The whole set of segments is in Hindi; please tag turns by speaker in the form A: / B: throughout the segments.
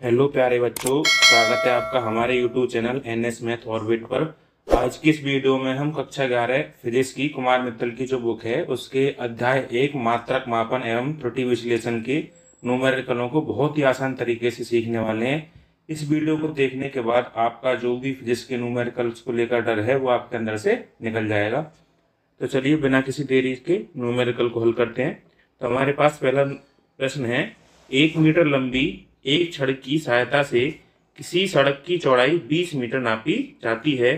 A: हेलो प्यारे बच्चों, स्वागत है आपका हमारे YouTube channel NS math orbit पर। आज की इस वीडियो में हम कक्षा 11 फिजिक्स की कुमार मित्तल की जो बुक है उसके अध्याय 1 मात्रक मापन एवं त्रुटि विश्लेषण के न्यूमेरिकलों को बहुत ही आसान तरीके से सीखने वाले हैं। इस वीडियो को देखने के बाद आपका जो भी फिजिक्स के न्यूमेरिकल्स को लेकर डर है वो आपके अंदर से निकल जाएगा। तो चलिए बिना किसी देरी के न्यूमेरिकल को हल करते हैं। तो हमारे पास पहला प्रश्न है, 1 मीटर लंबी एक छड़ की सहायता से किसी सड़क की चौड़ाई 20 मीटर नापी जाती है।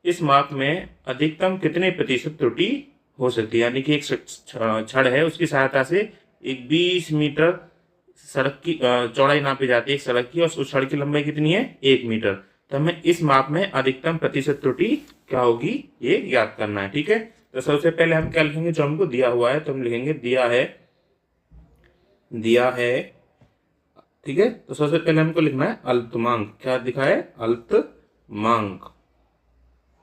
A: इस माप में अधिकतम कितने प्रतिशत त्रुटि हो सकती है? यानी कि एक छड़ है, उसकी सहायता से एक 20 मीटर सड़क की चौड़ाई नापी जाती है एक सड़क की, और उस छड़ की लंबाई कितनी है? 1 मीटर। तो हमें इस माप में अधिकतम प्रतिशत त्रुटि क्या होगी ये ज्ञात करना है। ठीक है, तो सबसे पहले हम क्या लिखेंगे? जो हमको दिया हुआ है तो हम लिखेंगे दिया है। ठीक है, तो सबसे पहले हमको लिखना है अल्पतमांक। क्या दिखा है? अल्पतमांक।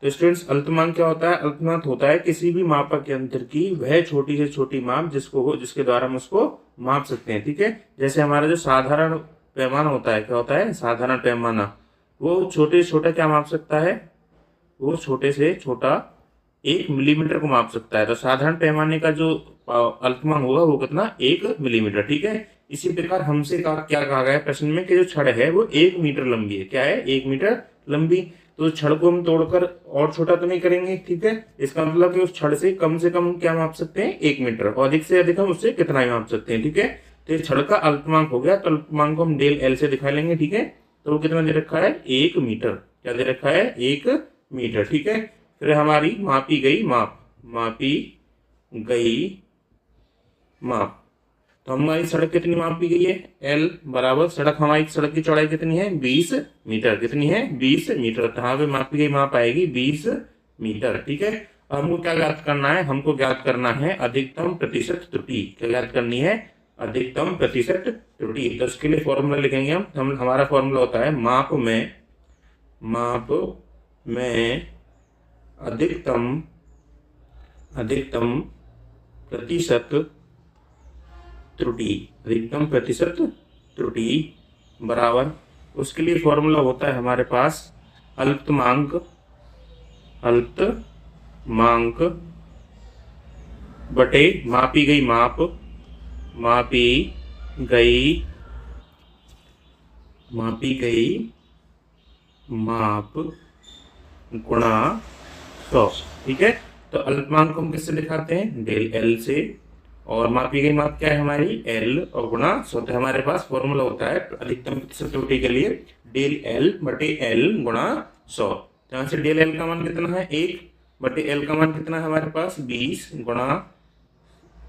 A: तो स्टूडेंट्स, अल्पतमांक क्या होता है? अल्पतमांक होता है किसी भी मापक यंत्र की वह छोटी से छोटी माप जिसके द्वारा हम उसको माप सकते हैं। ठीक है, जैसे हमारा जो साधारण पैमाना होता है, क्या होता है? साधारण पैमाना, वो छोटे से छोटा क्या माप सकता है? वो छोटे से छोटा 1 मिलीमीटर को माप सकता है। तो साधारण पैमाने का जो अल्पतमांक होगा वो कितना? 1 मिलीमीटर। ठीक है, इसी प्रकार हमसे क्या कहा गया है प्रश्न में कि जो छड़ है वो 1 मीटर लंबी है। क्या है? 1 मीटर लंबी। तो छड़ को हम तोड़कर और छोटा तो नहीं करेंगे। ठीक है, इसका मतलब कि उस छड़ से कम क्या माप सकते हैं? 1 मीटर, और अधिक से अधिक हम उससे कितना ही माप सकते हैं। ठीक है, तो छड़ का अल्पतमांक हो गया। तो अल्पतमांक को हम डेल एल से दिखा लेंगे। ठीक है, तो वो कितना दे रखा है? 1 मीटर। क्या दे रखा है? 1 मीटर। ठीक है, फिर हमारी मापी गई माप। तो हमारी सड़क कितनी मापी गई है? L बराबर हमारी सड़क की चौड़ाई कितनी है? 20 मीटर। कितनी है? 20 मीटर। तो यहाँ पे मापी गई माप आएगी 20 मीटर। ठीक है, हमको क्या ज्ञात करना है? हमको ज्ञात करना है अधिकतम प्रतिशत त्रुटि। क्या ज्ञात करनी है? अधिकतम प्रतिशत त्रुटि। तो इसके लिए फॉर्मूला लिखेंगे हम। हमारा फॉर्मूला होता है माप में अधिकतम प्रतिशत त्रुटि बराबर, उसके लिए फॉर्मूला होता है हमारे पास अल्पतमांक बटे मापी गई माप गुणा 100। ठीक है, तो अल्पतमांक को हम किससे दिखाते हैं? डेल एल से, और मापी गई माप क्या है हमारी? एल, और गुणा 100। तो हमारे पास फॉर्मूला होता है अधिकतम प्रतिशत त्रुटि के लिए डेल एल बटे एल गुणा 100। तो यहाँ से डेल एल का मान कितना है? 1 बटे एल का मान कितना है हमारे पास? 20 गुणा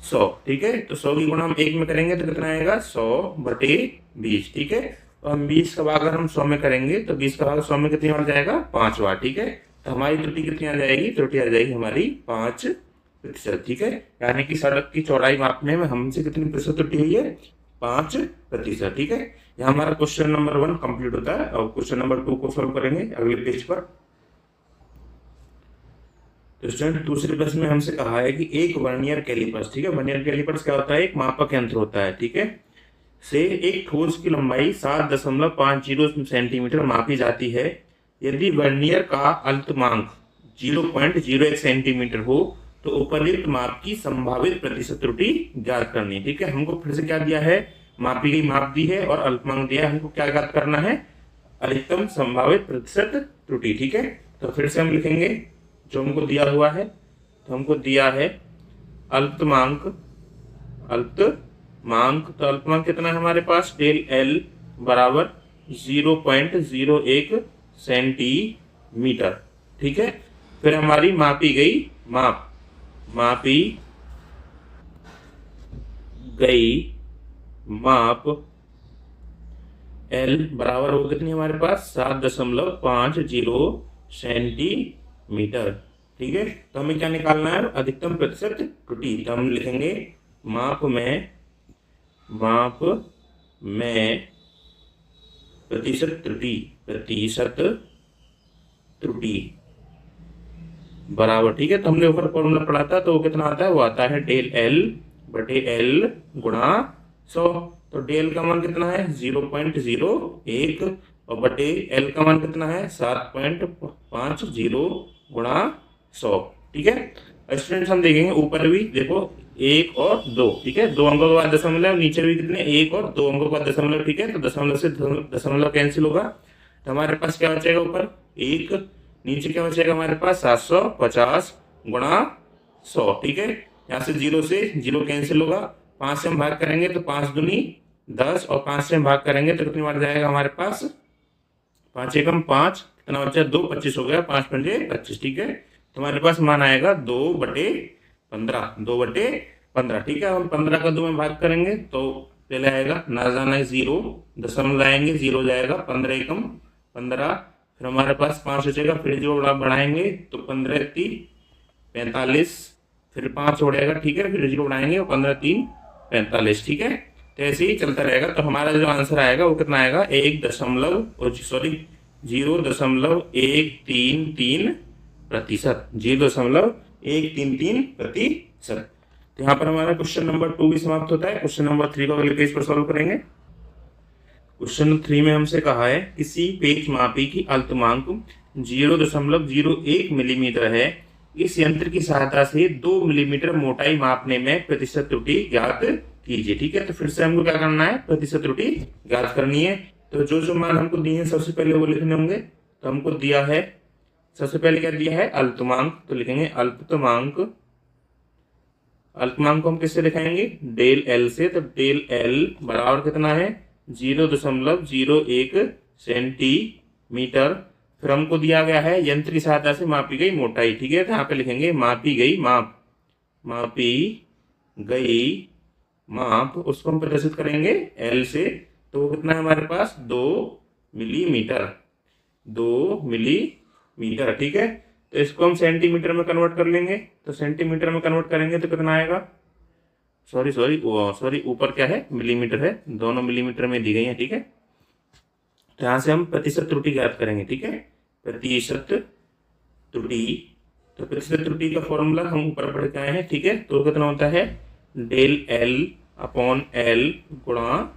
A: 100। ठीक है, तो 100 की गुणा हम 1 में करेंगे तो कितना आएगा? 100 बटे 20। ठीक है, तो हम 20 का भाग अगर हम 100 में करेंगे तो 20 का भाग 100 में कितनी बार जाएगा? 5 बार। ठीक है, तो हमारी त्रुटि कितनी आ जाएगी? त्रुटि आ जाएगी हमारी 5%। ठीक है, यानी कि सड़क की चौड़ाई मापने में हमसे कितनी प्रतिशत त्रुटि हुई है? 5%। ठीक है, यहाँ हमारा क्वेश्चन नंबर 1 कंप्लीट होता है। और क्वेश्चन नंबर 2 को सॉल्व करेंगे अगले पेज पर। तो स्टूडेंट, दूसरे प्रश्न में हमसे कहा है कि एक वर्नियर कैलिपर्स, ठीक है, वर्नियर कैलिपर्स क्या होता है? एक मापक यंत्र होता है। ठीक है, से एक ठोस की लंबाई 7.50 सेंटीमीटर मापी जाती है। यदि वर्नियर का अल्पतमांक 0.01 सेंटीमीटर हो तो उपरोक्त माप की संभावित प्रतिशत त्रुटि ज्ञात करनी। ठीक है, हमको फिर से क्या दिया है? मापी गई माप दी है और अल्पतमांक दिया है। हमको क्या ज्ञात करना है? अधिकतम संभावित प्रतिशत त्रुटि। ठीक है, तो फिर से हम लिखेंगे जो हमको दिया हुआ है। तो हमको दिया है अल्पतमांक। तो अल्पतमांक कितना है हमारे पास? डेल एल बराबर 0.01 सेंटीमीटर। ठीक है, फिर हमारी मापी गई माप L बराबर हो कितनी हमारे पास? 7.50 सेंटीमीटर। ठीक है, तो हमें क्या निकालना है? अधिकतम प्रतिशत त्रुटि। तो हम लिखेंगे माप में प्रतिशत त्रुटि बराबर। ठीक है, तो हमने ऊपर फॉर्मूला पढ़ा था, तो वो कितना आता है? वो आता है डेल एल बटे एल गुणा 100। तो डेल का मान कितना है 0.01 और बटे एल का मान कितना है 7.50 गुणा 100। ठीक है स्टूडेंट्स, हम देखेंगे ऊपर भी देखो 1 और 2, ठीक है, 2 अंकों के बाद दशमलव, नीचे भी कितने 1 और 2 अंकों के बाद दशमलव। ठीक है, तो दशमलव से दशमलव कैंसिल होगा, तो हमारे पास क्या बचेगा ऊपर 1, नीचे क्या बचेगा हमारे पास 750 गुणा 100। ठीक है, यहाँ से 0 से 0 कैंसिल होगा, 5 से हम भाग करेंगे तो 5 दूनी 10 और 5 से हम भाग करेंगे तो कितनी बार जाएगा हमारे पास 5 एकम 5, कितना बचा 2, 25 हो गया, 5 पंजे 25। ठीक है, तो हमारे पास मान आएगा 2/15, 2/15। ठीक है, हम 15 का 2 में भाग करेंगे तो पहले आएगा ना जाना है 0, दशमलव लाएंगे 0 जाएगा, 15 एकम 15, फिर हमारे पास 5 बचेगा, फिर 0 बढ़ाएंगे तो 15 3 45, फिर 5 छोड़ेगा। ठीक है, फिर 0 बढ़ाएंगे 15 3 45। ठीक है, तो ऐसे ही चलता रहेगा। तो हमारा जो आंसर आएगा वो कितना आएगा 0.133%, 0.133%। तो यहाँ पर हमारा क्वेश्चन नंबर 2 भी समाप्त होता है। क्वेश्चन नंबर 3 को अगले पेज पर सॉल्व करेंगे। क्वेश्चन 3 में हमसे कहा है किसी पेच मापी की अल्पतमांक 0.01 मिलीमीटर है, इस यंत्र की सहायता से 2 मिलीमीटर मोटाई मापने में प्रतिशत त्रुटि ज्ञात कीजिए। ठीक है, तो फिर से हमको क्या करना है, प्रतिशत त्रुटि ज्ञात करनी है। तो जो मान हमको दिए हैं सबसे पहले वो लिखने होंगे। तो हमको दिया है, सबसे पहले क्या दिया है अल्पतमांक, तो लिखेंगे अल्पतमांक। अल्पतमांक को हम किससे दिखाएंगे डेल एल से, तो डेल एल बराबर कितना है 0.01 सेंटीमीटर। फिर हमको दिया गया है यंत्र की सहायता से मापी गई मोटाई। ठीक है, तो यहाँ पे लिखेंगे मापी गई माप, उसको हम प्रदर्शित करेंगे एल से, तो वो कितना है हमारे पास 2 मिलीमीटर। ठीक है, तो इसको हम सेंटीमीटर में कन्वर्ट कर लेंगे। तो सेंटीमीटर में कन्वर्ट करेंगे तो कितना आएगा, सॉरी ऊपर क्या है मिलीमीटर है, दोनों मिलीमीटर में दी गई है। ठीक है, तो यहाँ से हम प्रतिशत त्रुटि ज्ञात करेंगे। ठीक है, प्रतिशत त्रुटि, तो प्रतिशत त्रुटि का फॉर्मूला हम ऊपर पढ़ के आए हैं। ठीक है, तो कितना होता है डेल एल अपॉन एल गुणा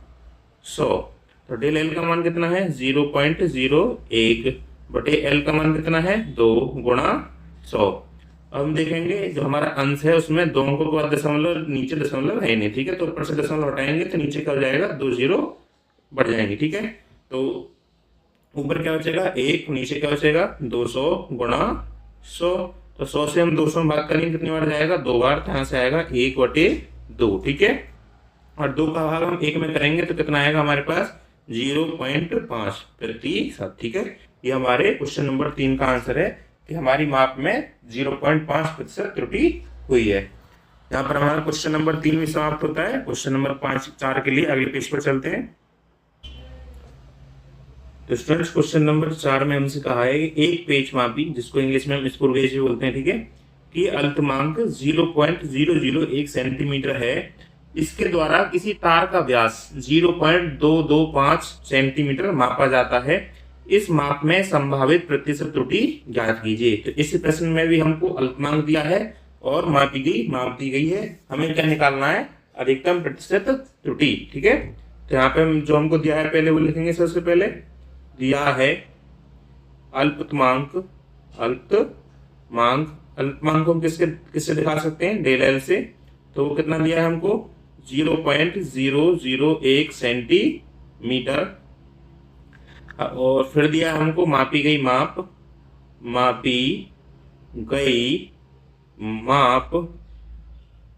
A: 100। तो डेल एल का मान कितना है 0.01 बटे एल का मान कितना है 2 गुणा 100। अब हम देखेंगे जो हमारा अंश है उसमें 2 अंकों के बाद दशमलव, नीचे दशमलव है नहीं। ठीक है, तो ऊपर से दशमलव हटाएंगे तो नीचे क्या हो जाएगा 2 0 बढ़ जाएंगे। ठीक है, तो ऊपर क्या बचेगा 1, नीचे क्या बचेगा 200 गुणा 100। तो 100 से हम 200 में भाग करेंगे कितनी बार जाएगा 2 बार, तो यहाँ से आएगा 1/2। ठीक है, और 2 का भाग हम 1 में करेंगे तो कितना आएगा हमारे पास 0.5%। ठीक है, ये हमारे क्वेश्चन नंबर 3 का आंसर है कि हमारी माप में 0.5% त्रुटि हुई है। यहाँ पर हमारा क्वेश्चन नंबर 3 भी समाप्त होता है। क्वेश्चन नंबर 5 4 के लिए अगले पेज पर चलते हैं। तो स्टूडेंट्स क्वेश्चन नंबर 4 में हमसे कहा है कि एक पेच मापी, जिसको इंग्लिश में हम स्क्रू गेज भी बोलते हैं, ठीक है, कि अल्पतमांक 0.001 सेंटीमीटर है, इसके द्वारा किसी तार का व्यास 0.225 सेंटीमीटर मापा जाता है, इस माप में संभावित प्रतिशत त्रुटि ज्ञात कीजिए। तो इस प्रश्न में भी हमको अल्पतमांक दिया है और माप दी गई है, हमें क्या निकालना है अधिकतम प्रतिशत त्रुटि। ठीक है, तो यहाँ पे जो हमको दिया है पहले वो लिखेंगे। सबसे पहले दिया है अल्पतमांक को हम किससे दिखा सकते हैं डेल एल से, तो वो कितना दिया है हमको 0.001 सेंटीमीटर। और फिर दिया हमको मापी गई माप,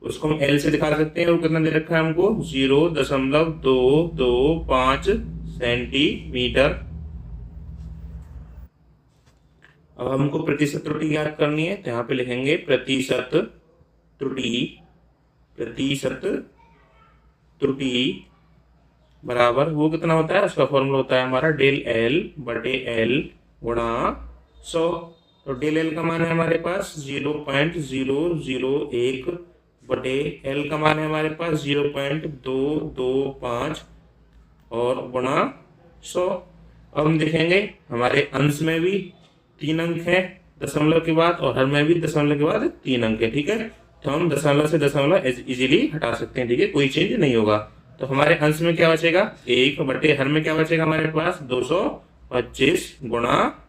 A: उसको हम एल से दिखा सकते हैं। वो कितना दे रखा है हमको 0.225 सेंटीमीटर। अब हमको प्रतिशत त्रुटि ज्ञात करनी है, तो यहाँ पे लिखेंगे प्रतिशत त्रुटि बराबर वो कितना होता है, उसका फॉर्मूला होता है हमारा डेल एल बटे एल गुणा 100। तो डेल एल का मान है हमारे पास 0.001 बटे एल का मान है हमारे पास 0.225 और गुणा 100। अब हम देखेंगे हमारे अंश में भी 3 अंक है दशमलव के बाद, और हर में भी दशमलव के बाद 3 अंक है। ठीक है, तो हम दशमलव से दशमलव इजीली हटा सकते हैं। ठीक है, कोई चेंज नहीं होगा। तो हमारे अंश में क्या बचेगा 1 बटे हर में क्या बचेगा हमारे पास 225 गुणा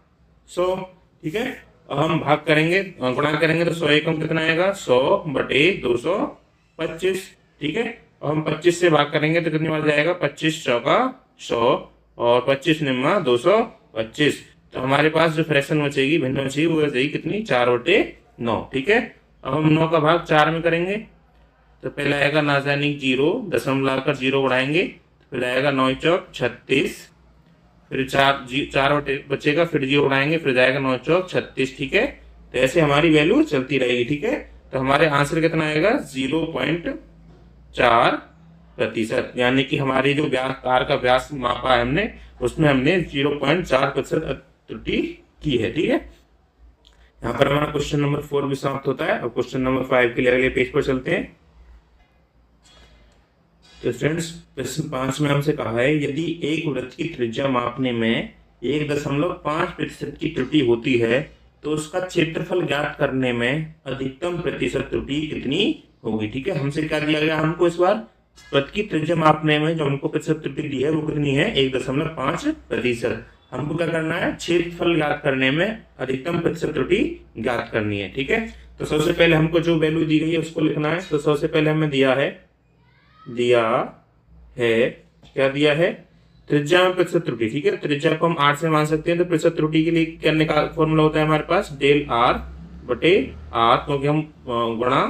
A: 100। ठीक है, अब हम भाग करेंगे गुणा करेंगे तो 100 एकम कितना आएगा 100 बटे 225। ठीक है, अब हम 25 से भाग करेंगे तो कितनी बार जाएगा 25 चौका 100 और 25 निम्मा 225। तो हमारे पास जो फ्रैक्शन बचेगी भिन्न बचेगी वो बचेगी कितनी 4/9। ठीक है, अब हम 9 का भाग 4 में करेंगे तो पहले आएगा नाजानिक 0, दशमलव कर 0 बढ़ाएंगे, फिर आएगा 9 चौक 36, फिर 4 बचेगा, फिर 0 बढ़ाएंगे, फिर जाएगा 9 चौक 36। ठीक है, तो ऐसे हमारी वैल्यू चलती रहेगी। ठीक है, तो हमारे आंसर कितना आएगा 0.4%, यानी कि हमारी जो व्यास तार का व्यास मापा है हमने उसमें हमने 0.4% त्रुटि की है। ठीक है, यहाँ पर हमारा क्वेश्चन नंबर 4 भी समाप्त होता है। अब क्वेश्चन नंबर 5 के लिए अगले पेज पर चलते हैं। तो फ्रेंड्स प्रश्न 5 में हमसे कहा है यदि एक वृत्त की त्रिज्या मापने में 1.5% की त्रुटि होती है तो उसका क्षेत्रफल ज्ञात करने में अधिकतम प्रतिशत त्रुटि कितनी होगी। ठीक है, हमसे क्या दिया गया हमको इस बार वृत्त की त्रिज्या मापने में जो हमको प्रतिशत त्रुटि दी है वो कितनी है 1.5%। हमको क्या करना है क्षेत्रफल ज्ञात करने में अधिकतम प्रतिशत त्रुटि ज्ञात करनी है। ठीक है, तो सबसे पहले हमको जो वैल्यू दी गई है उसको लिखना है। तो सबसे पहले हमें दिया है क्या दिया है त्रिज्या में प्रतिशत त्रुटि। ठीक है, त्रिज्या को हम 8 से मान सकते हैं, तो प्रतिशत त्रुटि के लिए करने का फॉर्मूला होता है हमारे पास डेल r बटे r, क्योंकि हम गुणा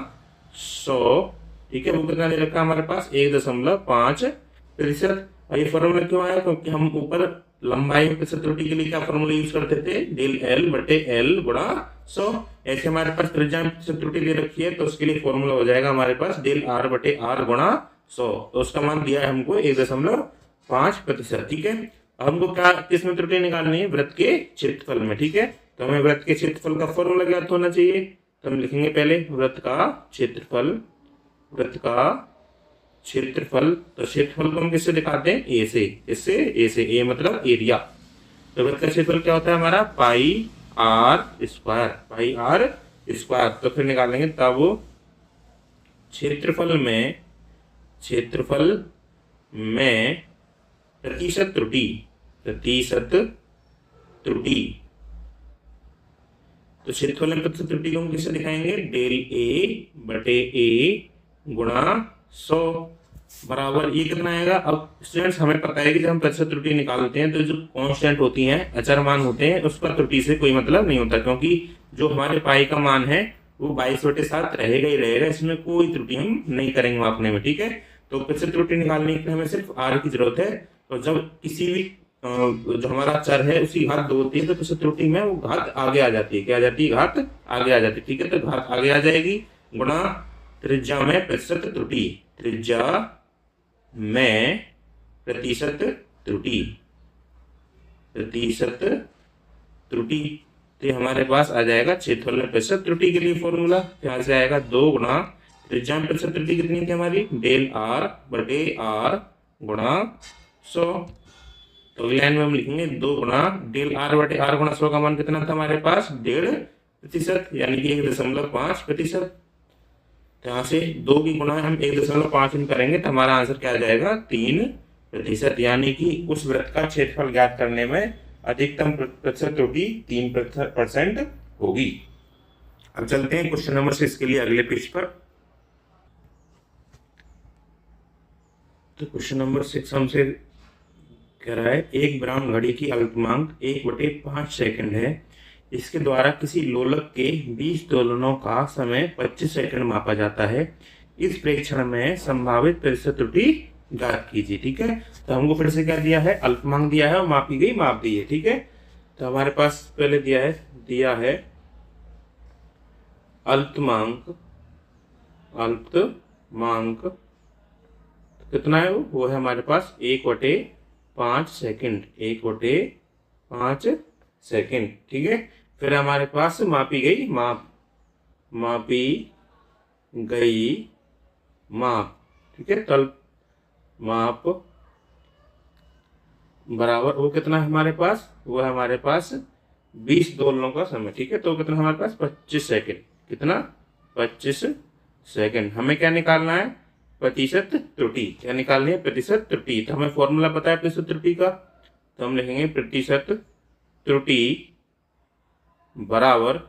A: 100। ठीक है, वो कितना दे रखा है हमारे पास 1.5%। ये फॉर्मूला क्यों आया क्योंकि हम ऊपर लंबाई में प्रतिशत त्रुटि के लिए क्या फॉर्मूला यूज करते थे डेल l बटे l गुणा 100। ऐसे हमारे पास त्रिज्या में प्रतिशत त्रुटि दे रखी है तो उसके लिए फॉर्मूला हो जाएगा हमारे पास डेल r बटे r गुणा 100। तो उसका मान दिया है हमको 1.5%। ठीक है, अब हमको क्या किसमें त्रुटि निकालनी है वृत्त के क्षेत्रफल में। ठीक है, तो हमें वृत्त के क्षेत्रफल का फॉर्मूला ज्ञात होना चाहिए। तो हम लिखेंगे पहले वृत्त का क्षेत्रफल। तो क्षेत्रफल को हम किससे दिखाते हैं ए से, इससे ए से, ए मतलब एरिया। तो वृत्त का क्षेत्रफल क्या होता है हमारा पाई आर स्क्वायर। तो फिर निकालेंगे तब क्षेत्रफल में प्रतिशत त्रुटि। तो क्षेत्रफल में प्रतिशत त्रुटि को हम किससे दिखाएंगे डेल ए बटे ए गुणा 100 बराबर ये कितना आएगा। अब स्टूडेंट्स हमें पता है कि जब हम प्रतिशत त्रुटि निकालते हैं तो जो कांस्टेंट होती हैं अचर मान होते हैं उस पर त्रुटि से कोई मतलब नहीं होता, क्योंकि जो हमारे पाई का मान है वो 22/7 रहेगा ही रहेगा, इसमें कोई त्रुटि हम नहीं करेंगे मापने में। ठीक है, तो प्रतिशत त्रुटि निकालने के लिए हमें सिर्फ r की जरूरत है। तो जब किसी भी जो हमारा चर है उसकी घात 2 होती है तो प्रतिशत त्रुटि में वो घात आगे आ जाती है। क्या आ जाती है घात आगे आ जाती है। ठीक है, तो घात आगे आ जाएगी गुणा त्रिज्या में प्रतिशत त्रुटि। तो हमारे पास आ जाएगा क्षेत्रफल में प्रतिशत त्रुटि के लिए फॉर्मूला यहाँ से आएगा 2 गुणा त्रिज्या में प्रतिशत त्रुटि कितनी थी हमारी डेल r बटे r गुणा 100। तो अगली लाइन में हम लिखेंगे 2 गुणा डेल r बटे r गुणा 100 का मान कितना था हमारे पास 1.5%, यानी कि 1.5%। तो यहाँ से 2 की गुणा हम 1.5 में करेंगे तो हमारा आंसर क्या आ जाएगा 3%, यानी कि उस वृत्त का क्षेत्रफल ज्ञात करने में अधिकतम प्रतिशत त्रुटि 3% होगी। अब चलते हैं क्वेश्चन नंबर 6 के लिए अगले पेज पर। तो क्वेश्चन नंबर 6 हमसे कह रहा है एक ब्राउन घड़ी की अल्पतमांक 1/5 सेकंड है, इसके द्वारा किसी लोलक के 20 दोलनों का समय 25 सेकंड मापा जाता है। इस प्रेक्षण में संभावित प्रतिशत त्रुटि ज्ञात कीजिए। ठीक है, तो हमको फिर से क्या दिया है अल्पतमांक दिया है और मापी गई माप दी है। ठीक है, तो हमारे पास पहले दिया है अल्पतमांक कितना है वो है हमारे पास 1/5 सेकंड। ठीक है, फिर हमारे पास मापी गई माप। ठीक है, तो माप बराबर वो कितना है हमारे पास वो है हमारे पास 20 दोलनों का समय। ठीक है, तो कितना हमारे पास 25 सेकंड। कितना 25 सेकंड। हमें क्या निकालना है प्रतिशत त्रुटि, क्या निकालनी है? प्रतिशत त्रुटि। तो हमें फॉर्मूला पता है प्रतिशत त्रुटि का, तो हम लिखेंगे प्रतिशत त्रुटि बराबर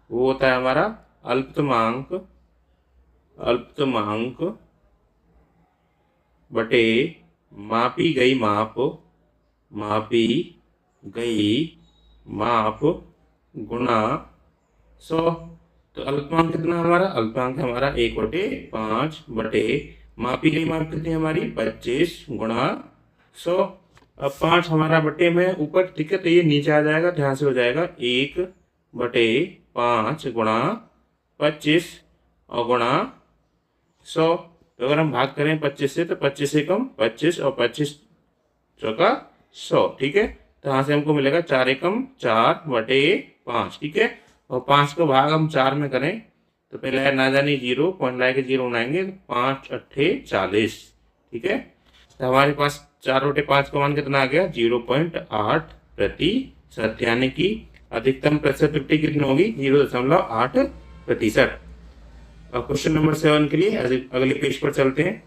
A: वो होता है हमारा अल्पतमांक बटे मापी गई माप गुणा 100। तो अल्पतमांक कितना हमारा? अल्पतमांक हमारा 1/5 बटे मापी गई माप कितनी हमारी? 25 गुणा 100। अब 5 हमारा बटे में ऊपर, ठीक है, तो ये नीचे आ जाएगा, ध्यान से हो जाएगा 1/5 गुणा 25 और गुणा 100। तो अगर हम भाग करें 25 से तो 25 से कम 25 और 25 चौका 100, ठीक है। तो यहाँ से हमको मिलेगा 4 एकम 4/5, ठीक है। और 5 को भाग हम 4 में करें तो पहले ना जानी 0, पॉइंट लाए के 0 बनाएंगे, 5 अट्ठे 40, ठीक है। तो हमारे पास 4/5 का मान कितना आ गया? 0.8%, यानी कि अधिकतम प्रतिशत त्रुटि कितनी होगी? 0.8%। और क्वेश्चन नंबर 7 के लिए अगले पेज पर चलते हैं।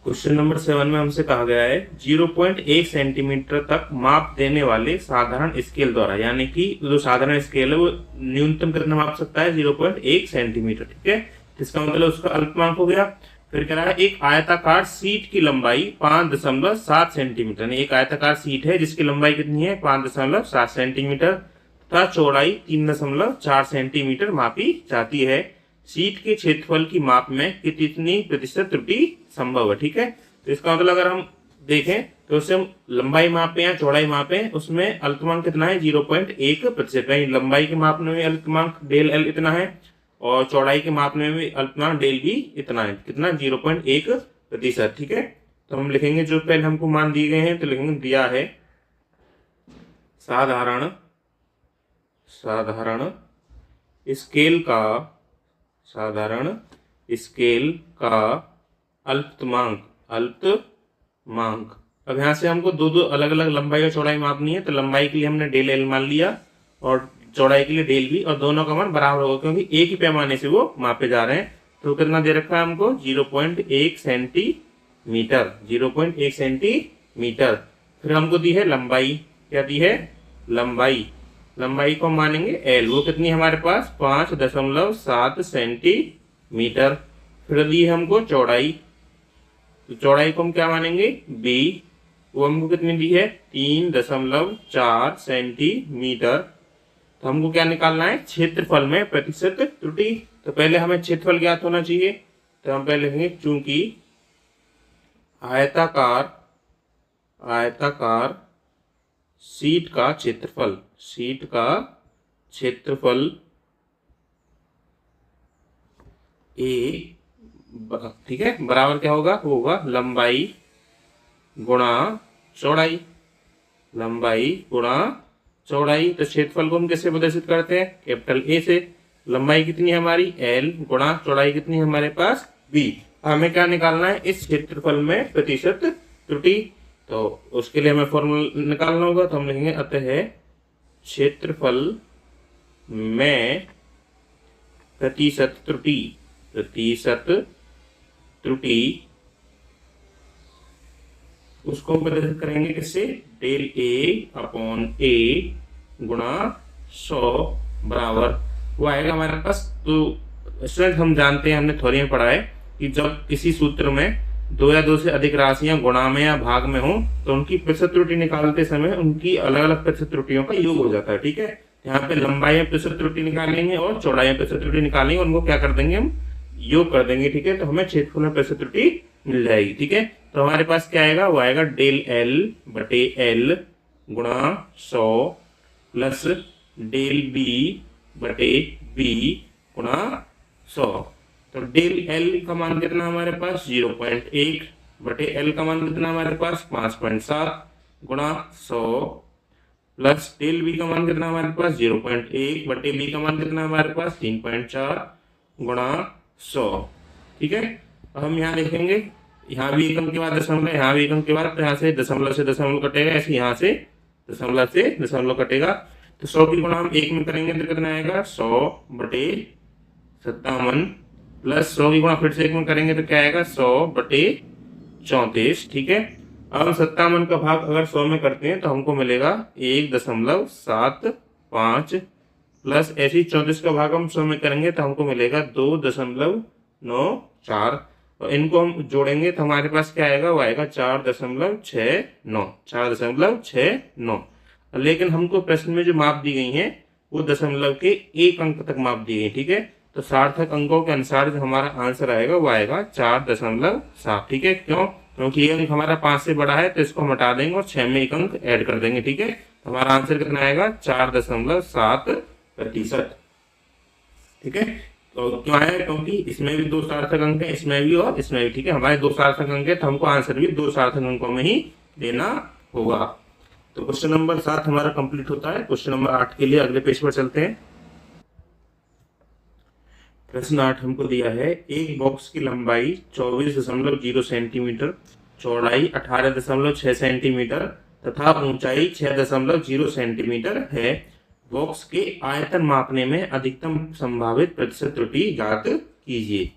A: क्वेश्चन नंबर 7 में हमसे कहा गया है 0.1 सेंटीमीटर तक माप देने वाले साधारण स्केल द्वारा, यानी कि जो साधारण स्केल है वो न्यूनतम कितना माप सकता है? 0.1 सेंटीमीटर, ठीक है। इसका मतलब उसका अल्पतमांक हो गया। फिर कह रहा है एक आयताकार सीट की लंबाई 5.7 सेंटीमीटर, एक आयताकार सीट है जिसकी लंबाई कितनी है? 5.7 सेंटीमीटर तथा चौड़ाई 3.4 सेंटीमीटर मापी जाती है। सीट के क्षेत्रफल की माप में कितनी प्रतिशत त्रुटि संभव है, ठीक है। तो इसका मतलब अगर हम देखें तो उससे हम लंबाई मापें या चौड़ाई मापें, उसमें अल्पतमांक कितना है? 0.1%। लंबाई के मापने में अल्पतमांक डेल एल इतना है और चौड़ाई के मापने में अल्पतमांक डेल बी इतना है, कितना? 0.1%, ठीक है। तो हम लिखेंगे जो पहले हमको मान दिए गए हैं, तो लिखेंगे दिया है साधारण स्केल का अल्पतमांक। अब यहाँ से हमको दो अलग अलग लंबाई और चौड़ाई मापनी है, तो लंबाई के लिए हमने डेल एल मान लिया और चौड़ाई के लिए डेल बी, और दोनों का मान बराबर होगा क्योंकि एक ही पैमाने से वो मापे जा रहे हैं। तो कितना दे रखा है हमको? 0.1 सेंटीमीटर। फिर हमको दी है लंबाई, क्या दी है? लंबाई को हम मानेंगे एल, वो कितनी है हमारे पास? 5.7 सेंटीमीटर। फिर दी है हमको चौड़ाई, तो चौड़ाई को हम क्या मानेंगे? बी, वो हमको कितनी दी है? 3.4 सेंटीमीटर। तो हमको क्या निकालना है? क्षेत्रफल में प्रतिशत त्रुटि। तो पहले हमें क्षेत्रफल ज्ञात होना चाहिए, तो हम पहले लिखेंगे चूंकि आयताकार सीट का क्षेत्रफल ए, ठीक है, बराबर क्या होगा? होगा लंबाई गुणा चौड़ाई। तो क्षेत्रफल को हम कैसे प्रदर्शित करते हैं? कैपिटल ए से। लंबाई कितनी है हमारी? एल गुणा चौड़ाई कितनी है हमारे पास? बी। हमें क्या निकालना है? इस क्षेत्रफल में प्रतिशत त्रुटि। तो उसके लिए हमें फॉर्मूला निकालना होगा, तो हम लिखेंगे अतः क्षेत्रफल में प्रतिशत त्रुटि उसको प्रदर्शित करेंगे किससे? डेल ए अपॉन ए गुणा 100 बराबर वो आएगा हमारे पास। तो स्टूडेंट हम जानते हैं, हमने थ्योरी में पढ़ा है कि जब किसी सूत्र में 2 या 2 से अधिक राशियां गुणा में या भाग में हो तो उनकी प्रतिशत त्रुटि निकालते समय उनकी अलग अलग प्रतिशत त्रुटियों का योग हो जाता है, ठीक है। यहाँ पे लंबाई में प्रतिशत त्रुटि निकालेंगे और चौड़ाई में प्रतिशत त्रुटि निकालेंगे, उनको क्या कर देंगे? हम योग कर देंगे, ठीक है। तो हमें क्षेत्रफल में प्रतिशत त्रुटि मिल जाएगी, ठीक है। तो हमारे पास क्या आएगा? वो आएगा डेल एल बटे एल गुणा 100 प्लस डेल बी बटे बी गुणा 100। तो डेल एल का मान कितना हमारे पास? 0.1 बटे एल का मान कितना हमारे पास? 5.7 गुणा 100 प्लस डेल बी का मान कितना हमारे पास? 0.1 बटे बी का मान कितना हमारे पास? 3.4 गुणा 100, ठीक है। अब हम यहाँ लिखेंगे, यहाँ भी एकम के बाद दशमलव, यहाँ भी एकम के बाद, तो यहाँ से दशमलव कटेगा, ऐसे यहाँ से दशमलव कटेगा। तो 100 की गुणा हम 1 में करेंगे तो कितना आएगा? 100 बटे 57 प्लस 100 की गुणा फिर से एक में करेंगे तो क्या आएगा 100/34, ठीक है। अब हम 57 का भाग अगर 100 में करते हैं तो हमको मिलेगा 1.75, प्लस ऐसे ही 34 का भाग हम 100 में करेंगे तो हमको मिलेगा 2.94, और इनको हम जोड़ेंगे तो हमारे पास क्या आएगा, वो आएगा 4.69। लेकिन हमको प्रश्न में जो माप दी गई है वो दशमलव के 1 अंक तक माप दी गई, ठीक है। तो सार्थक अंकों के अनुसार जो हमारा आंसर आएगा वो आएगा 4.7, ठीक है। क्यों? क्योंकि ये अंक हमारा 5 से बड़ा है तो इसको हम हटा देंगे और 6 में एक अंक ऐड कर देंगे, ठीक है। तो हमारा आंसर कितना आएगा 4.7%, ठीक है। तो क्यों आया? क्योंकि इसमें भी 2 सार्थक अंक है, इसमें भी और इसमें भी, ठीक है। हमारे 2 सार्थक अंक है तो हमको आंसर भी 2 सार्थक अंकों में ही देना होगा। तो क्वेश्चन नंबर 7 हमारा कंप्लीट होता है। क्वेश्चन नंबर 8 के लिए अगले पेज पर चलते हैं। प्रश्न 8 हमको दिया है, एक बॉक्स की लंबाई 24.0 सेंटीमीटर, चौड़ाई 18.6 सेंटीमीटर तथा ऊंचाई 6.0 सेंटीमीटर है। बॉक्स के आयतन मापने में अधिकतम संभावित प्रतिशत त्रुटि ज्ञात कीजिए।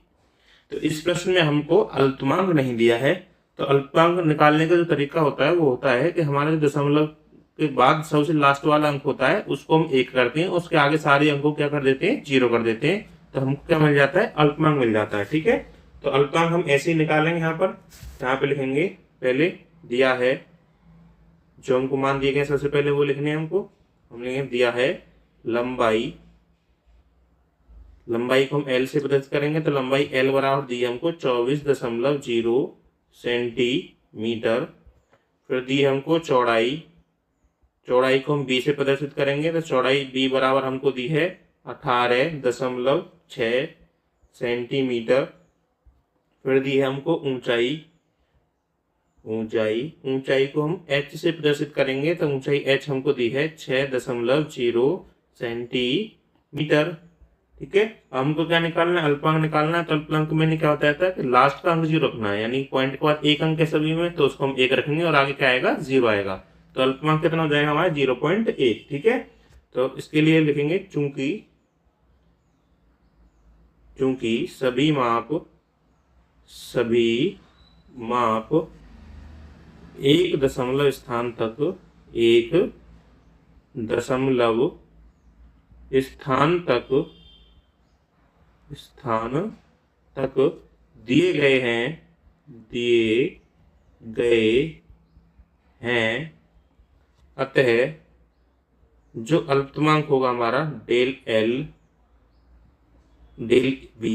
A: तो इस प्रश्न में हमको अल्पतमांक नहीं दिया है, तो अल्पतमांक निकालने का जो तरीका होता है वो होता है कि हमारा जो दशमलव के बाद सबसे लास्ट वाला अंक होता है उसको हम 1 करते हैं, उसके आगे सारे अंकों क्या कर देते हैं, 0 कर देते हैं, तो हमको क्या मिल जाता है, अल्पतमांक मिल जाता है, ठीक है। तो अल्पतमांक हम ऐसे ही निकालेंगे। यहाँ पे लिखेंगे, पहले दिया है जो हमको मान दिए गए सबसे पहले वो लिखने हैं हमको। हमने दिया है लंबाई को हम L से प्रदर्शित करेंगे तो लंबाई L बराबर दी है हमको 24.0 सेंटीमीटर। फिर दी है हमको चौड़ाई को हम B से प्रदर्शित करेंगे तो चौड़ाई B बराबर हमको दी है 18.6 सेंटीमीटर। फिर दी है हमको ऊंचाई को हम H से प्रदर्शित करेंगे तो ऊंचाई H हमको दी है 6.0 सेंटीमीटर, ठीक है। हमको क्या निकालना है, अल्पांक निकालना है। तो अल्पांक में क्या होता है कि लास्ट का अंक 0 रखना है, यानी पॉइंट के बाद एक अंक है सभी में तो उसको हम 1 रखेंगे और आगे क्या आएगा, 0 आएगा। तो अल्पांक कितना हो जाएगा हमारा 0.1, ठीक है। तो इसके लिए लिखेंगे चूंकि सभी माप एक दशमलव स्थान तक दिए गए हैं, अतः जो अल्पतमांक होगा हमारा डेल L, डेल V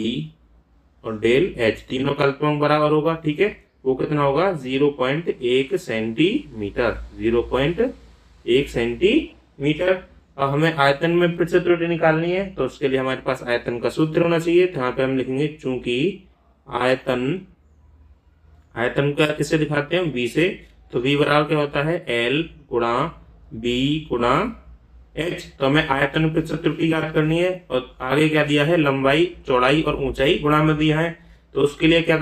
A: और डेल H तीनों का अल्पतमांक बराबर होगा, ठीक है। वो कितना होगा 0.1 सेंटीमीटर। अब हमें आयतन में प्रतिशत त्रुटि निकालनी है तो उसके लिए हमारे पास आयतन का सूत्र होना चाहिए। तो यहाँ पे हम लिखेंगे चूंकि आयतन का किससे दिखाते हैं, B से। तो V बराबर क्या होता है, L गुणा B गुणा H। तो हमें आयतन में प्रतिशत त्रुटि ज्ञात करनी है और आगे क्या दिया है, लंबाई, चौड़ाई और ऊंचाई गुणा में दिया है। तो उसके लिए क्या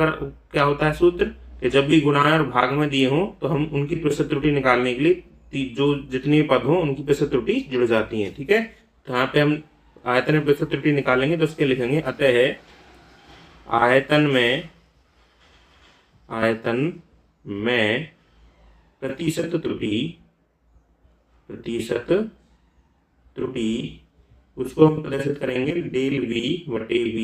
A: होता है सूत्र, कि जब भी गुणा और भाग में दिए हों तो हम उनकी प्रतिशत त्रुटि निकालने के लिए जो जितनी पद हो उनकी प्रतिशत त्रुटि जुड़ जाती है, ठीक है। तो यहाँ पे हम आयतन में प्रतिशत त्रुटि निकालेंगे तो उसके लिखेंगे अतः आयतन में प्रतिशत त्रुटि उसको हम प्रदर्शित करेंगे डेल V बटे V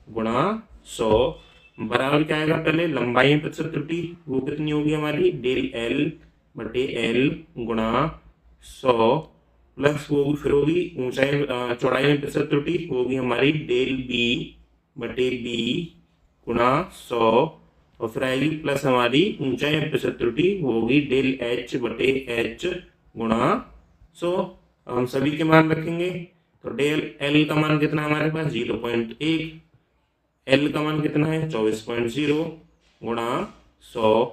A: गुणा 100 बराबर क्या आएगा, पहले लंबाई में प्रतिशत त्रुटि वो कितनी होगी हमारी, डेल L बटे L गुणा 100 प्लस वो फिर होगी चौड़ाई में प्रतिशत त्रुटि होगी हमारी डेल B बटे B गुणा 100 और फिर आएगी प्लस हमारी ऊंचाई में प्रतिशत त्रुटि होगी डेल H बटे H गुणा 100। हम सभी के मान रखेंगे तो डेल L का मान कितना हमारे पास 0.1, L का मान कितना है 24.0 गुणा 100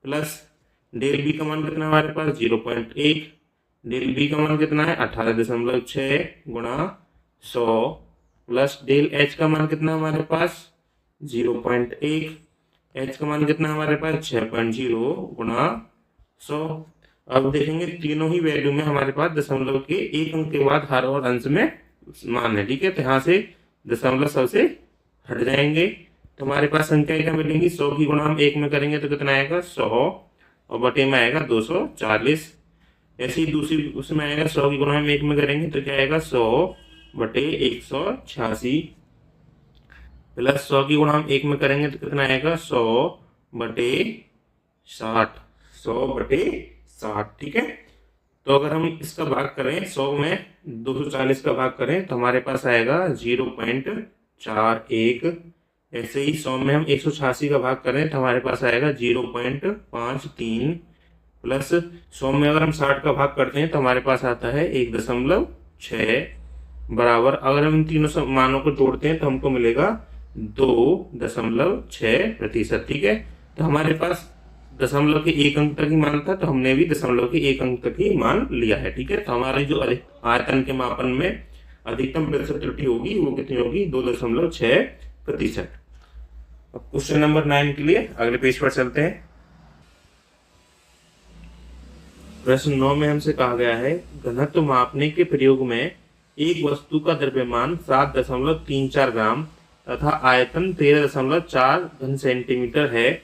A: प्लस डेल B का मान कितना हमारे पास 0.1, डेल B का मान कितना है 18.6 गुणा 100 प्लस डेल H का मान कितना हमारे पास 0.1, H का मान कितना हमारे पास 6.0 गुणा 100। अब देखेंगे तीनों ही वैल्यू में हमारे पास दशमलव के एक अंक के बाद हर और अंश में मान है, ठीक है। तो यहाँ से दशमलव सबसे हट जाएंगे तो हमारे पास संख्या क्या मिलेंगी, 100 की गुणा हम 1 में करेंगे तो कितना आएगा 100 और बटे में आएगा 240। ऐसे ही दूसरी उसमें आएगा 100 की गुणा हम 1 में करेंगे तो क्या आएगा 100 बटे 186 प्लस 100 की गुणा हम 1 में करेंगे तो कितना आएगा 100 बटे 60, 100 बटे 60। ठीक है, तो अगर हम इसका भाग करें 100 में 240 का भाग करें तो हमारे पास आएगा 0.41। ऐसे ही 100 में हम 186 का भाग करें तो हमारे पास आएगा 0.53 प्लस 100 में अगर हम 60 का भाग करते हैं तो हमारे पास आता है 1.6 बराबर, अगर हम इन तीनों मानों को जोड़ते हैं तो हमको मिलेगा 2.6%। ठीक है, तो हमारे पास दशमलव के एक अंक तक ही मान था तो हमने भी दशमलव के एक अंक तक ही मान लिया है। ठीक है, तो हमारे जो आयतन के मापन में अधिकतम प्रतिशत त्रुटि होगी वो कितनी होगी 2.6%। अब क्वेश्चन नंबर 9 के लिए अगले पेज पर चलते हैं। प्रश्न 9 में हमसे कहा गया है घनत्व मापने के प्रयोग में एक वस्तु का द्रव्यमान 7.34 ग्राम तथा आयतन 13.4 घन सेंटीमीटर है,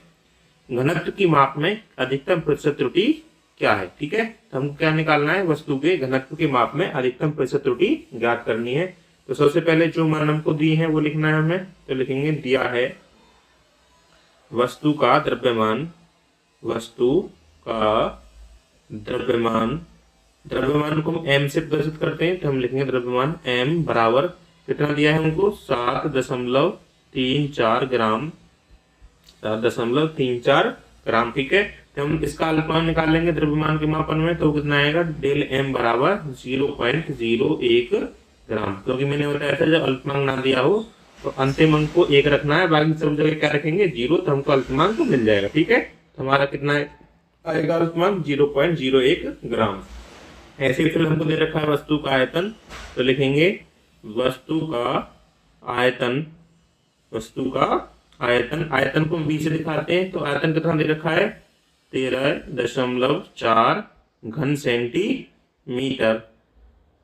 A: घनत्व की माप में अधिकतम प्रतिशत त्रुटि क्या है। ठीक है, तो हमको क्या निकालना है, वस्तु के घनत्व के माप में अधिकतम प्रतिशत त्रुटि ज्ञात करनी है। तो सबसे पहले जो मान हमको दिए हैं वो लिखना है हमें, तो लिखेंगे दिया है वस्तु का द्रव्यमान, वस्तु का द्रव्यमान, द्रव्यमान को हम m से प्रदर्शित करते हैं तो हम लिखेंगे द्रव्यमान m बराबर कितना दिया है हमको 7.34 ग्राम, 7.34 ग्राम। ठीक है, तो हम इसका अल्पमान निकाल लेंगे द्रव्यमान के मापन में तो कितना आएगा डेल m बराबर 0.01 ग्राम, क्योंकि मैंने बताया था जब अल्पमान ना दिया हो तो अंतिम अंक को 1 रखना है, बाकी सब जगह क्या रखेंगे 0, तो हमको अल्पमान तो मिल जाएगा। ठीक है, तो हमारा कितना आएगा अल्पमान 0.01 ग्राम। ऐसे फिर हमको दे रखा है वस्तु का आयतन, तो लिखेंगे वस्तु का आयतन, वस्तु का आयतन, आयतन को b से दिखाते हैं तो आयतन कितना दे रखा है 13.4 घन सेंटीमीटर।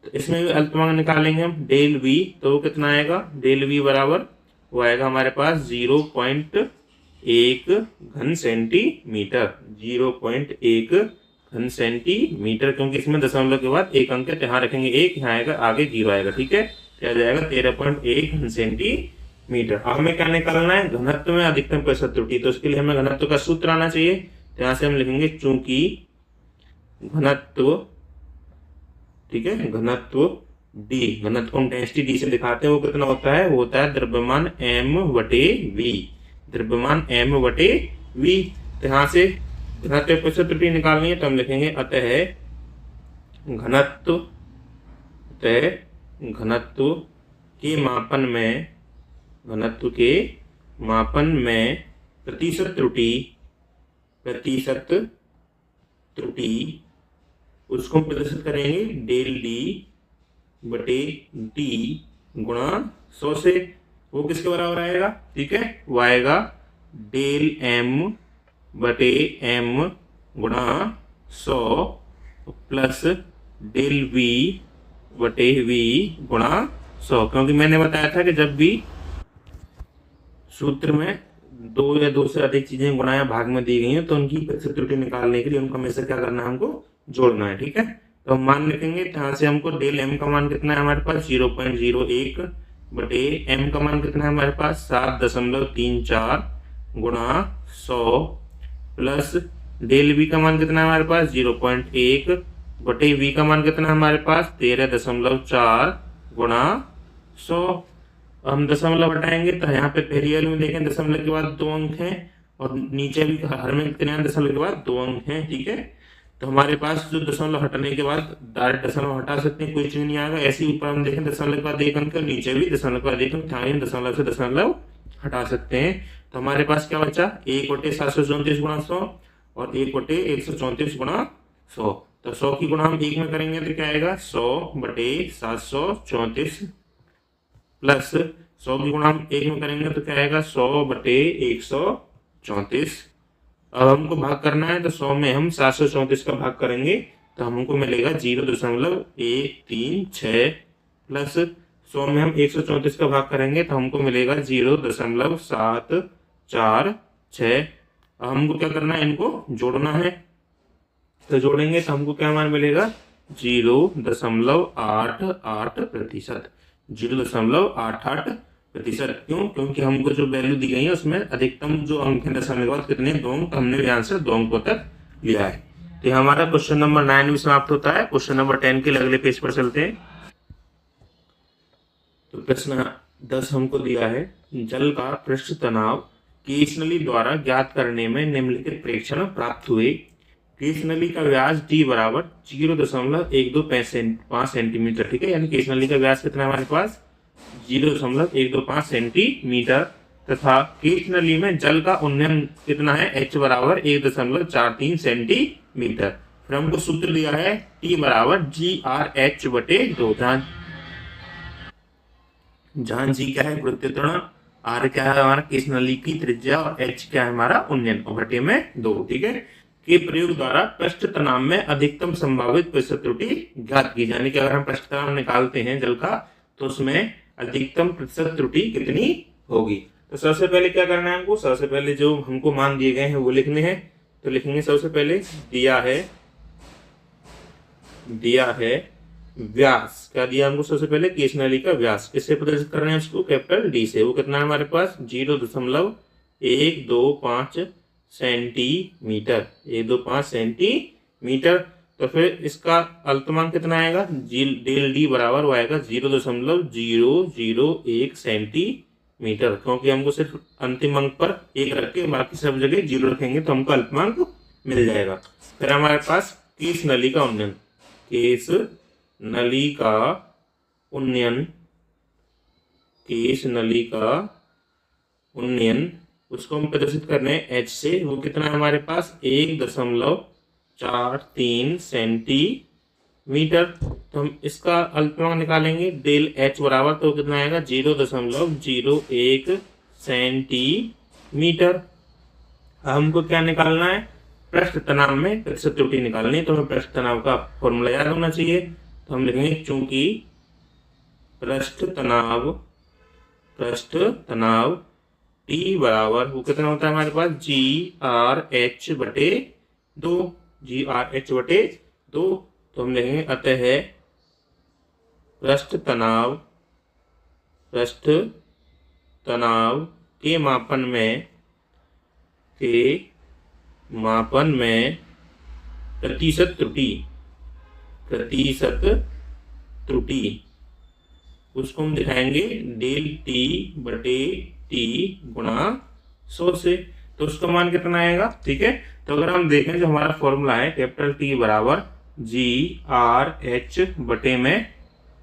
A: तो इसमें भी अल्पमान निकालेंगे हम डेल v, तो कितना आएगा डेल v बराबर वो आएगा हमारे पास 0.1 घन सेंटीमीटर, 0.1 घन सेंटीमीटर, क्योंकि इसमें दशमलव के बाद एक अंक है, यहाँ रखेंगे 1, यहाँ आएगा आगे 0 आएगा। ठीक है, क्या जाएगा 13.1 घन सेंटीमीटर। अब हमें क्या निकालना है घनत्व में अधिकतम प्रतिशत त्रुटि, तो उसके लिए हमें घनत्व का सूत्र आना चाहिए। तो यहाँ से हम लिखेंगे चूंकि घनत्व, ठीक है, घनत्व d, घनत्व को हम डेंसिटी d से दिखाते हैं, वो कितना होता है, वो होता है द्रव्यमान m बटे v, द्रव्यमान m बटे v। तो यहाँ से घनत्व प्रतिशत त्रुटि निकालनी है तो हम लिखेंगे अतः घनत्व, अतः घनत्व के मापन में, घनत्व के मापन में प्रतिशत त्रुटि, प्रतिशत त्रुटि उसको हम प्रदर्शित करेंगे डेल d बटे d गुणा 100 से, वो किसके बराबर आएगा, ठीक है, वो आएगा डेल m बटे m गुणा 100 प्लस डेल v बटे v गुणा 100, क्योंकि मैंने बताया था कि जब भी सूत्र में 2 या 2 से अधिक चीजें गुणा या भाग में दी गई हैं तो उनकी प्रतिशत त्रुटि निकालने के लिए उनको हमेशा क्या करना है, हमको जोड़ना है। ठीक है, तो हम मान लिखेंगे, यहाँ से हमको डेल m का मान कितना है हमारे पास 0.01 बटे m का मान कितना है हमारे पास 7.34 गुणा 100 प्लस डेल v का मान कितना है हमारे पास 0.1 बटे v का मान कितना है हमारे पास 13.4 गुणा 100। हम दशमलव हटाएंगे तो यहाँ पे पहली वाली में देखें दशमलव के बाद 2 अंक हैं और नीचे भी हर में कितने हैं, दशमलव के बाद 2 अंक हैं। ठीक है, तो हमारे पास जो दशमलव हटाने के बाद डायरेक्ट दशमलव हटा सकते हैं, कोई चीज नहीं आएगा। ऐसे ही ऊपर हम देखें दशमलव के बाद 1 अंक, नीचे भी दशमलव के बाद 1 अंक, यहाँ दशमलव से दशमलव हटा सकते हैं। तो हमारे पास क्या बचा 1/734 गुणा 100 और 1/134 गुणा 100। तो 100 की गुणा हम 1 में करेंगे तो क्या आएगा 100/734 प्लस 100 की गुणा हम 1 में करेंगे तो क्या आएगा 100/134। अब हमको भाग करना है तो 100 में हम 734 का भाग करेंगे तो हमको मिलेगा 0.136 प्लस 100 में हम 134 का भाग करेंगे तो हमको मिलेगा 0.746। हमको क्या करना है, इनको जोड़ना है। तो जोड़ेंगे तो हमको क्या मान मिलेगा, 0.88%। 0.88%। क्यों? क्योंकि हमको जो वैल्यू दी गई है उसमें अधिकतम जो अंक है दशमलव के बाद कितने, 2 अंक। हमने आंसर 2 अंकों तक लिया है। तो हमारा क्वेश्चन नंबर 9 भी समाप्त होता है। क्वेश्चन नंबर 10 के अगले पेज पर चलते हैं। तो प्रश्न 10 हमको दिया है, जल का पृष्ठ तनाव केश नली द्वारा ज्ञात करने में निम्नलिखित प्रेक्षण प्राप्त हुए। केश नली का व्यास d बराबर 0.125 सेंटीमीटर, ठीक है। यानी केश नली का व्यास कितना है हमारे पास, 0.125 सेंटीमीटर, तथा केश नली में जल का उन्नयन कितना है, h बराबर 1.43 सेंटीमीटर। फिर हमको सूत्र दिया है T बराबर GRH/2। जहां G क्या है, वृत्तीय त्वरण, R क्या है हमारा केश नली की त्रिज्या, और H क्या है हमारा उन्नयन, और बटे में 2, ठीक है। के प्रयोग द्वारा पृष्ठ तनाव में अधिकतम संभावित प्रतिशत त्रुटि ज्ञात की जाए। कि अगर हम पृष्ठ तनाव निकालते हैं जल का तो उसमें अधिकतम प्रतिशत त्रुटि कितनी होगी। तो सबसे पहले क्या करना है हमको, सबसे पहले जो हमको मान दिए गए हैं वो लिखने हैं। तो लिखेंगे सबसे पहले दिया है व्यास, क्या दिया हमको, सबसे पहले केश नली का व्यास किससे प्रदर्शित कर रहे हैं उसको, कैपिटल D से। वो कितना है हमारे पास, 0.125 सेंटीमीटर, 125 सेंटीमीटर। तो फिर इसका अल्पतमांक कितना आएगा, डेल D बराबर वो आएगा 0.001 सेंटीमीटर। क्योंकि हमको सिर्फ अंतिम अंक पर 1 रख के बाकी सब जगह 0 रखेंगे तो हमको अल्पतमांक मिल जाएगा। फिर हमारे पास केश नली का उन्नयन, केश नली का उन्नयन, उसको हम प्रदर्शित कर रहे हैं H से। वो कितना है हमारे पास, 1.43 सेंटीमीटर। तो हम इसका अल्पतमांक निकालेंगे, डेल H बराबर तो कितना आएगा, 0.01 सेंटीमीटर। हमको क्या निकालना है, पृष्ठ तनाव में प्रतिशत त्रुटि निकालनी है। तो हमें पृष्ठ तनाव का फॉर्मूला याद होना चाहिए। तो हम लिखेंगे चूंकि पृष्ठ तनाव T बराबर वो कितना होता है हमारे पास, GRH/2। तो हम लिखेंगे अतः पृष्ठ तनाव के मापन में प्रतिशत त्रुटि उसको हम दिखाएंगे डेल T/T गुणा 100 से। तो उसका मान कितना आएगा, ठीक है। तो अगर हम देखें जो हमारा फॉर्मूला है, कैपिटल T बराबर GRH/2।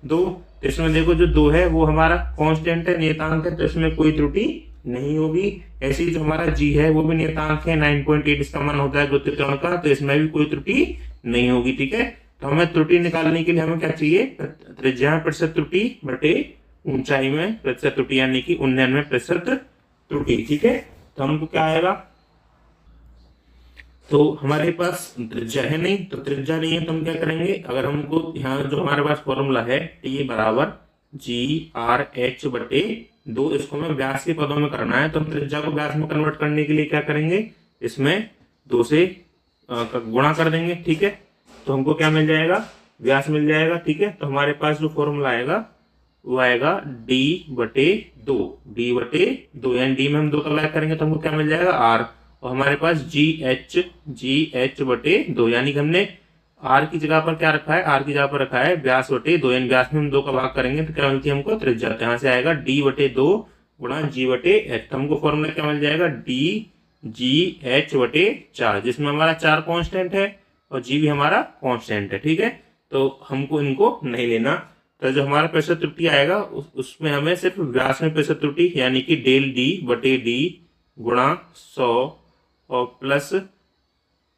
A: तो इसमें देखो जो 2 है वो हमारा कांस्टेंट है, नियतांक है, तो इसमें कोई त्रुटि नहीं होगी। ऐसे ही जो हमारा G है वो भी नियतांक है, 9.8 इसका मान होता है वृत्तीय त्वरण का, तो इसमें भी कोई त्रुटि नहीं होगी, ठीक है। तो हमें त्रुटि निकालने के लिए हमें क्या चाहिए, त्रिज्या में प्रतिशत त्रुटि बटे ऊंचाई में प्रतिशत त्रुटि, यानी कि उन्नयन में प्रतिशत त्रुटि, ठीक है। तो हमको क्या आएगा, तो हमारे पास त्रिज्या है नहीं, तो त्रिज्या नहीं है तो हम क्या करेंगे, अगर हमको यहाँ जो हमारे पास फॉर्मूला है T बराबर GRH/2, इसको हमें व्यास के पदों में करना है। तो हम त्रिज्या को व्यास में कन्वर्ट करने के लिए क्या करेंगे, इसमें 2 से गुणा कर देंगे, ठीक है। तो हमको क्या मिल जाएगा, व्यास मिल जाएगा, ठीक है। तो हमारे पास जो फॉर्मूला आएगा वो आएगा D/2, यानी D में हम 2 का लैग करेंगे तो हमको क्या मिल जाएगा, R। और हमारे पास GH/2, यानी कि हमने R की जगह पर क्या रखा है, R की जगह पर रखा है व्यास/2, यानी व्यास में हम 2 का भाग करेंगे तो क्या मिलती है हमको, त्रिज्या। यहाँ से आएगा D/2 गुणा G/H। तो हमको फॉर्मूला क्या मिल जाएगा, DGH/4, जिसमें हमारा 4 कांस्टेंट है और G भी हमारा कांस्टेंट है, ठीक है। तो हमको इनको नहीं लेना। तो जो हमारा प्रतिशत त्रुटि आएगा उसमें हमें सिर्फ व्यास में प्रतिशत त्रुटि, यानी कि डेल D/D गुणा 100 और प्लस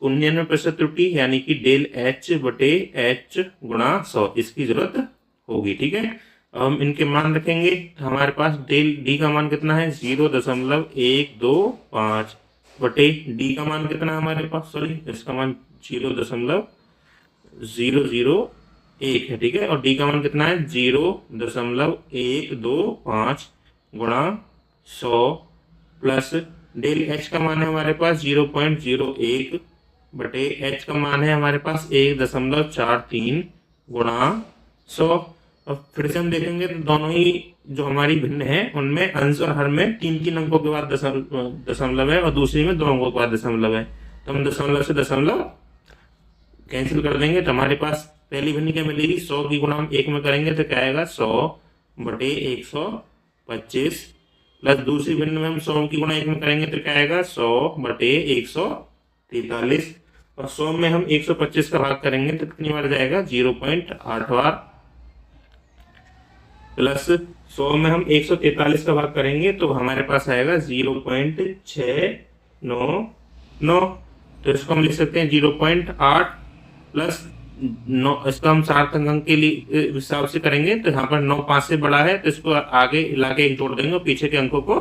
A: उन्नयन में प्रतिशत त्रुटि, यानी कि डेल H/H गुणा 100, इसकी जरूरत होगी, ठीक है। हम इनके मान रखेंगे। हमारे पास डेल D का मान कितना है, 0.125 बटे D का मान कितना है हमारे पास, सॉरी इसका मान 0.00 1 है, ठीक है। और डी का मान कितना है 0.125 गुणा 100 प्लस डेल एच का मान है हमारे पास 0.01 बटे एच का मान है हमारे पास 1.43 गुणा 100। और फिर से हम देखेंगे तो दोनों ही जो हमारी भिन्न है उनमें अंश और हर में 3 अंकों के बाद दशमलव है और दूसरी में 2 अंकों के बाद दशमलव है। तो हम दशमलव से दशमलव कैंसिल कर देंगे तो हमारे पास पहली भिन्न क्या मिलेगी 100 की गुणा हम 1 में करेंगे तो क्या आएगा 100 बटे 125 प्लस दूसरी भिन्न में हम 100 की गुणा 1 में करेंगे तो क्या आएगा 100 बटे 143 और 100 में हम 125 का भाग करेंगे तो कितनी बार जाएगा 0.8 बार प्लस 100 में हम 143 का भाग करेंगे तो हमारे पास आएगा 0.699। तो इसको हम लिख सकते हैं 0.8 प्लस 9, इसका हम सार्थक अंक के लिए हिसाब से करेंगे तो यहाँ पर 9 5 से बड़ा है तो इसको आगे लाके 1 जोड़ देंगे और पीछे के अंकों को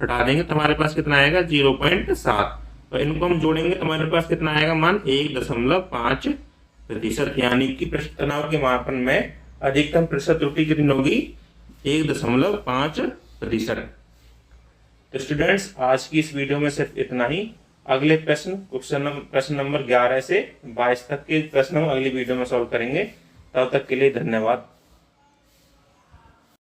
A: हटा देंगे तो हमारे पास कितना आएगा 0.7 और इनको हम जोड़ेंगे तो हमारे पास कितना आएगा मान 1.5%, यानी कि पृष्ठ तनाव के मापन में अधिकतम प्रतिशत त्रुटि कितनी होगी 1.5%। तो स्टूडेंट्स आज की इस वीडियो में सिर्फ इतना ही। अगले प्रश्न नंबर 11 से 22 तक के प्रश्न हम अगली वीडियो में सॉल्व करेंगे। तब तक के लिए धन्यवाद।